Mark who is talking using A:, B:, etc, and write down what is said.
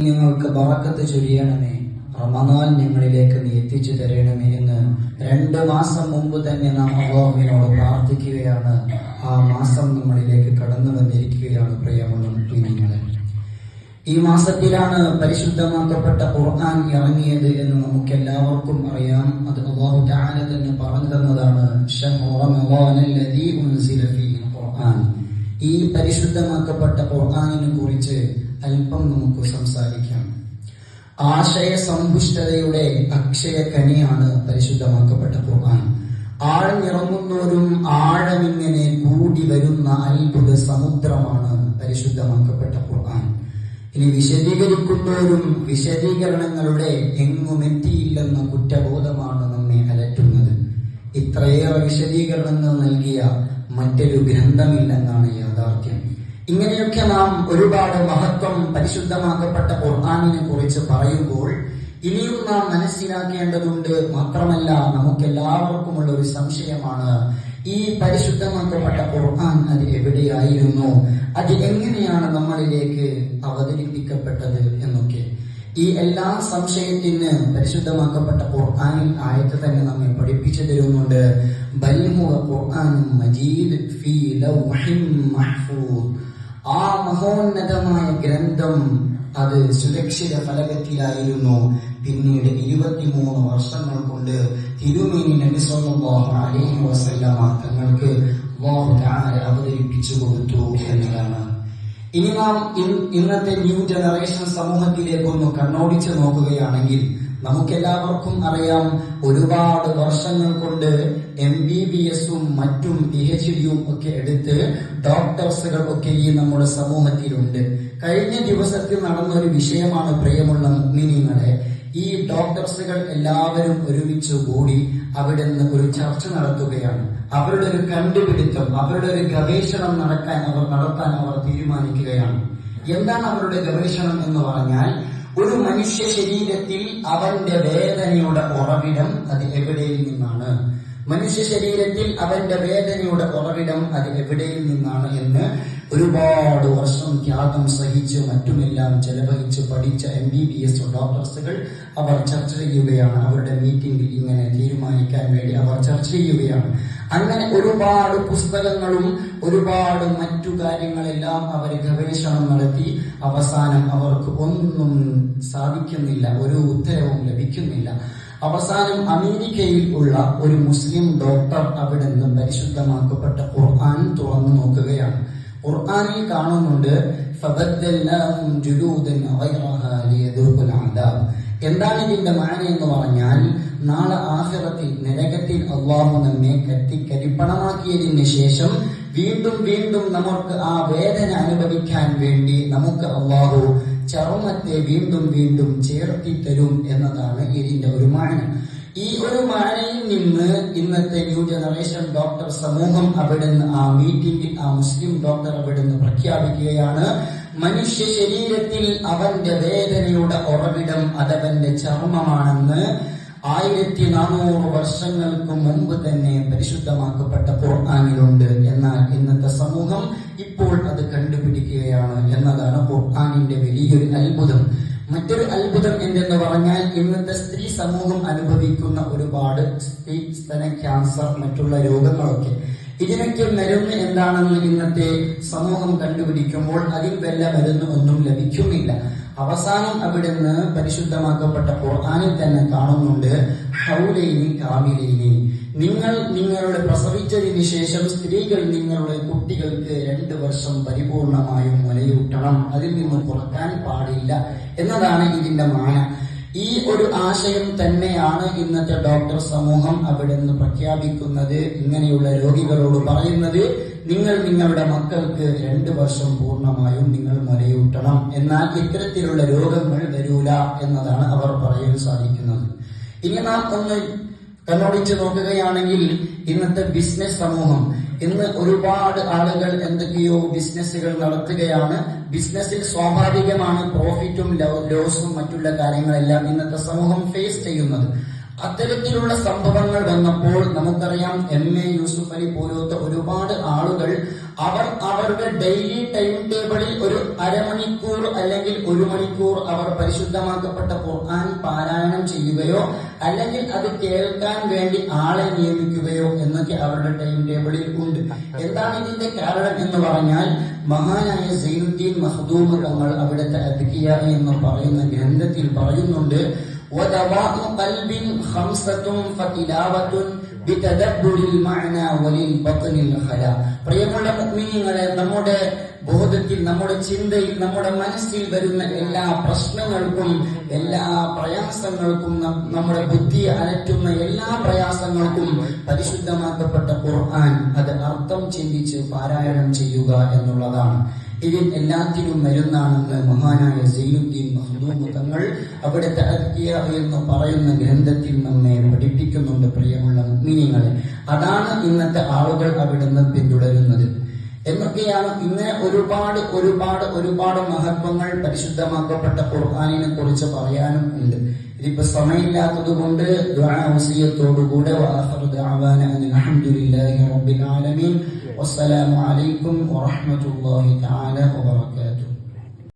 A: ഞങ്ങൾക്ക് ബറക്കത്ത് ചൊരിയണമേ, റമദാൻ ഞങ്ങളിലേക്ക് നീ എത്തിച്ചു തരണമേ എന്ന് 2 മാസം മുമ്പ് തന്നെ നാം അല്ലാഹുവിനോട് പ്രാർത്ഥിക്കുകയാണ്. ആ മാസം നമ്മളിലേക്ക് കടന്നു വന്നിരിക്കുകയാണ്. പ്രിയമുള്ള മുഅ്മിനീങ്ങളെ, ഈ മാസത്തിലാണ് പരിശുദ്ധമാക്കപ്പെട്ട ഖുർആൻ ഇറങ്ങിയത് എന്ന് നമുക്ക് എല്ലാവർക്കും അറിയാം. അത് അല്ലാഹു തആല തന്നെ പറഞ്ഞു തന്നതാണ്. ശഹ്റു റമദാനല്ലദീ ഉൻസില ഫീഹിൽ ഖുർആൻ. ഈ പരിശുദ്ധമാക്കപ്പെട്ട ഖുർആനിനെ കുറിച്ച് അല്പം നമുക്ക് സംസാരിക്കാം. ആശയ സമ്പുഷ്ടതയുടെ അക്ഷയ കനിയാണ് പരിശുദ്ധമാക്കപ്പെട്ട ഖുർആൻ. ആഴ്ന്നിറങ്ങുന്നവരും ആഴമിങ്ങനെ കൂടി വരുന്ന അത്ഭുത സമുദ്രമാണ് പരിശുദ്ധമാക്കപ്പെട്ട ഖുർആൻ. ഇനി വിശദീകരിക്കുന്നവരും വിശദീകരണങ്ങളുടെ എങ്ങുമെത്തിയില്ലെന്ന കുറ്റബോധമാണ് നമ്മെ അലട്ടുന്നത്. ഇത്രയേറെ വിശദീകരണങ്ങൾ നൽകിയ മറ്റൊരു ഗ്രന്ഥമില്ലെന്നാണ് യാഥാർത്ഥ്യം. ഇങ്ങനെയൊക്കെ നാം ഒരുപാട് മഹത്വം പരിശുദ്ധമാക്കപ്പെട്ട ഖുർആനിനെ കുറിച്ച് പറയുമ്പോൾ ഇനിയും നാം മനസ്സിലാക്കേണ്ടതുണ്ട്. മാത്രമല്ല, നമുക്കെല്ലാവർക്കുമുള്ള ഒരു സംശയമാണ്, ഈ പരിശുദ്ധമാക്കപ്പെട്ട ഖുർആൻ അത് എവിടെയായിരുന്നു, അത് എങ്ങനെയാണ് നമ്മളിലേക്ക് അവതരിപ്പിക്കപ്പെട്ടത് എന്നൊക്കെ. ഈ എല്ലാ സംശയത്തിന് പരിശുദ്ധമാക്കപ്പെട്ട ഖുർആനിൽ ആയത്ത് തന്നെ നമ്മെ പഠിപ്പിച്ചു തരുന്നുണ്ട്. ബൽ ഹുവ ഖുർആനുൻ മജീദ് ഫീ ലൗഹിൻ മഹ്ഫൂദ്. ആ മഹോന്നതമായ ഗ്രന്ഥം അത് സുരക്ഷിത ഫലകത്തിലായിരുന്നു. പിന്നീട് 23 വർഷങ്ങൾ കൊണ്ട് തിരുമേനി നബി സല്ലല്ലാഹു അലൈഹി വസല്ലമ തങ്ങൾക്ക് അല്ലാഹു തആല അവതരിപ്പിച്ചു കൊടുത്തു എന്നതാണ്. ഇനി നാം ഇന്നത്തെ ന്യൂ ജനറേഷൻ സമൂഹത്തിലേക്കൊന്ന് കണ്ണോടിച്ച് നോക്കുകയാണെങ്കിൽ നമുക്കെല്ലാവർക്കും അറിയാം, ഒരുപാട് വർഷങ്ങൾ കൊണ്ട് MBBS-ഉം മറ്റും PhD-യും ഒക്കെ എടുത്ത് ഡോക്ടേഴ്സുകൾ ഒക്കെ ഈ നമ്മുടെ സമൂഹത്തിലുണ്ട്. കഴിഞ്ഞ ദിവസത്തിൽ നടന്ന ഒരു വിഷയമാണ്, പ്രിയമുള്ള മുഅ്മിനീങ്ങളെ. ഈ ഡോക്ടേഴ്സുകൾ എല്ലാവരും ഒരുമിച്ച് കൂടി അവിടെ നിന്ന് ഒരു ചർച്ച നടത്തുകയാണ്. അവരുടെ ഒരു കണ്ടുപിടുത്തം, അവരുടെ ഒരു ഗവേഷണം നടത്താൻ അവർ തീരുമാനിക്കുകയാണ്. എന്താണ് അവരുടെ ഗവേഷണം എന്ന് പറഞ്ഞാൽ, ഒരു മനുഷ്യ ശരീരത്തിൽ അവന്റെ വേദനയുടെ ഉറവിടം അത് എവിടെയിൽ നിന്നാണ്, മനുഷ്യ ശരീരത്തിൽ അവന്റെ വേദനയുടെ ഉറവിടം അത് എവിടെയിൽ നിന്നാണ് എന്ന് ഒരുപാട് വർഷം ത്യാഗം സഹിച്ച് മറ്റുമെല്ലാം ചെലവഴിച്ച് പഠിച്ച MBBS ഡോക്ടേഴ്സുകൾ അവർ ചർച്ച ചെയ്യുകയാണ്. അവരുടെ മീറ്റിംഗിൽ ഇങ്ങനെ തീരുമാനിക്കാൻ വേണ്ടി അവർ ചർച്ച ചെയ്യുകയാണ്. അങ്ങനെ ഒരുപാട് പുസ്തകങ്ങളും ഒരുപാട് മറ്റു കാര്യങ്ങളെല്ലാം അവർ ഗവേഷണം നടത്തി അവസാനം അവർക്ക് ഒന്നും സാധിക്കുന്നില്ല, ഒരു ഉത്തരവും ലഭിക്കുന്നില്ല. അവസാനം അമേരിക്കയിൽ ഉള്ള ഒരു മുസ്ലിം ഡോക്ടർ അവിടെ നിന്ന് പരിശുദ്ധമാക്കപ്പെട്ട ഖുർആൻ തുറന്നു നോക്കുകയാണ്. ഖുർആനിൽ കാണുന്നുണ്ട്, ഫബദ്ദൽനാഹും ജുലൂദൻ ഗൈറഹാ ലിയദൂഖുൽ അദാബ്. എന്താണ് ഇതിന്റെ മാന എന്ന് പറഞ്ഞാൽ, നാളെ ആഖിറത്തിൽ നരകത്തിൽ അല്ലാഹു നമ്മെ കരിപ്പണമാക്കിയതിന് ശേഷം വീണ്ടും വീണ്ടും നമുക്ക് ആ വേദന അനുഭവിക്കാൻ വേണ്ടി നമുക്ക് അല്ലാഹു ചർമ്മത്തെ വീണ്ടും വീണ്ടും ചേർത്തി തരും എന്നതാണ് ഇതിന്റെ ഒരു മാന. ഈ ഒരു മാനയിൽ നിന്ന് ഇന്നത്തെ ന്യൂ ജനറേഷൻ ഡോക്ടർ സമൂഹം അവിടുന്ന് ആ മീറ്റിംഗിൽ ആ മുസ്ലിം ഡോക്ടർ അവിടുന്ന് പ്രഖ്യാപിക്കുകയാണ്, മനുഷ്യ ശരീരത്തിൽ അവന്റെ വേദനയുടെ ഉറവിടം അതവന്റെ ചർമ്മമാണെന്ന് 1400 വർഷങ്ങൾക്ക് മുമ്പ് തന്നെ പരിശുദ്ധമാക്കപ്പെട്ട ഖുർആനിലുണ്ട്. എന്നാൽ ഇന്നത്തെ സമൂഹം ഇപ്പോൾ അത് കണ്ടുപിടിക്കുകയാണ് എന്നതാണ് ഖുർആനിന്റെ വലിയൊരു അത്ഭുതം. മറ്റൊരു അത്ഭുതം എന്തെന്ന് പറഞ്ഞാൽ, ഇന്നത്തെ സ്ത്രീ സമൂഹം അനുഭവിക്കുന്ന ഒരുപാട് സ്തന ക്യാൻസർ മറ്റുള്ള രോഗങ്ങളൊക്കെ, ഇതിനൊക്കെ മരുന്ന് എന്താണെന്ന് ഇന്നത്തെ സമൂഹം കണ്ടുപിടിക്കുമ്പോൾ അതിൽ വല്ല മരുന്ന് ഒന്നും ലഭിക്കുന്നില്ല. അവസാനം അവിടുന്ന് പരിശുദ്ധമാക്കപ്പെട്ട ഖുർആനിൽ തന്നെ കാണുന്നുണ്ട്, ഹൗലൈനി കാമിലൈനി. നിങ്ങൾ നിങ്ങളുടെ പ്രസവിച്ചതിന് ശേഷം സ്ത്രീകൾ നിങ്ങളുടെ കുട്ടികൾക്ക് 2 വർഷം പരിപൂർണമായും മുലയൂട്ടണം, അതിൽ നിന്ന് കുറക്കാൻ പാടില്ല എന്നതാണ് ഇതിന്റെ മാന. ഈ ഒരു ആശയം തന്നെയാണ് ഇന്നത്തെ ഡോക്ടർ സമൂഹം അവിടെ നിന്ന് പ്രഖ്യാപിക്കുന്നത്. ഇങ്ങനെയുള്ള രോഗികളോട് പറയുന്നത്, നിങ്ങൾ നിങ്ങളുടെ മക്കൾക്ക് 2 വർഷം പൂർണ്ണമായും നിങ്ങൾ മുലയൂട്ടണം, എന്നാൽ ഇത്തരത്തിലുള്ള രോഗങ്ങൾ വരൂല എന്നതാണ് അവർ പറയാൻ സാധിക്കുന്നത്. ഇനി നാം ഒന്ന് കണ്ണോടിച്ച് നോക്കുകയാണെങ്കിൽ ഇന്നത്തെ ബിസിനസ് സമൂഹം, ഇന്ന് ഒരുപാട് ആളുകൾ എന്തൊക്കെയോ ബിസിനസ്സുകൾ നടത്തുകയാണ്. ബിസിനസ്സിൽ സ്വാഭാവികമാണ് പ്രോഫിറ്റും ലോസും മറ്റുള്ള കാര്യങ്ങളെല്ലാം ഇന്നത്തെ സമൂഹം ഫേസ് ചെയ്യുന്നത്. അത്തരത്തിലുള്ള സംഭവങ്ങൾ വന്നപ്പോൾ നമുക്കറിയാം MA യൂസുഫ് അലി പോലത്തെ ഒരുപാട് ആളുകൾ അവർ അവരുടെ ഡെയിലി ടൈം ടേബിളിൽ ഒരു അരമണിക്കൂർ അല്ലെങ്കിൽ 1 മണിക്കൂർ അവർ പരിശുദ്ധമാക്കപ്പെട്ട ഖുർആൻ പാരായണം ചെയ്യുകയോ അല്ലെങ്കിൽ അത് കേൾക്കാൻ വേണ്ടി ആളെ നിയമിക്കുകയോ എന്നൊക്കെ അവരുടെ ടൈം ടേബിളിൽ ഉണ്ട്. എന്താണ് ഇതിന്റെ കാരണം എന്ന് പറഞ്ഞാൽ മഹാനായ സൈനുദ്ദീൻ മഖ്ദൂം തങ്ങൾ അവിടുത്തെ അദ്കിയ എന്ന് പറയുന്ന ഗ്രന്ഥത്തിൽ പറയുന്നുണ്ട്, وَدَوَاءُ قَلْبٍ خَمْسَةٌ فَتِلَاوَةٌ بِتَدَبُّرِ الْمَعْنَى وَلِلْبَطْنِ الْخَلَا. പ്രിയമുള്ള മുഅ്മിനീങ്ങളെ, നമ്മുടെ ബോധത്തിൽ, നമ്മുടെ ചിന്തയിൽ, നമ്മുടെ മനസ്സിൽ വരുന്ന എല്ലാ പ്രശ്നങ്ങൾക്കും, എല്ലാ പ്രയാസങ്ങൾക്കും, നമ്മുടെ ബുദ്ധിയെ അലട്ടുന്ന എല്ലാ പ്രയാസങ്ങൾക്കും പരിശുദ്ധമാക്കപ്പെട്ട ഖുർആൻ അത് അർത്ഥം ചിന്തിച്ച് പാരായണം ചെയ്യുക എന്നുള്ളതാണ്. ഇതിൽ എല്ലാത്തിനും മരുന്നാണെന്ന് മഹാനായ സൈനുദ്ദീൻ മഖ്ദൂം തങ്ങൾ അവിടുത്തെ അദ്കിയ എന്ന് പറയുന്ന ഗ്രന്ഥത്തിൽ നമ്മെ പഠിപ്പിക്കുന്നുണ്ട്. പ്രിയമുള്ള മുഅ്മിനീങ്ങളെ, അതാണ് ഇന്നത്തെ ആളുകൾ അവിടുന്ന് പിന്തുടരുന്നത്. എന്നൊക്കെയാണ് ഇന്ന് ഒരുപാട് ഒരുപാട് ഒരുപാട് മഹത്വങ്ങൾ പരിശുദ്ധമാക്കപ്പെട്ട ഖുർആനിനെ കുറിച്ച് പറയാനും ഉണ്ട്. ഇതിപ്പോ സമയമില്ലാത്തത് കൊണ്ട് ദുആ വസിയത്തോടുകൂടെ വആഖിറു ദഅവാന അൽഹംദുലില്ലാഹി റബ്ബിൽ ആലമീൻ വസ്സലാമു അലൈക്കും വറഹ്മത്തുള്ളാഹി തആല വബറകാതുഹു.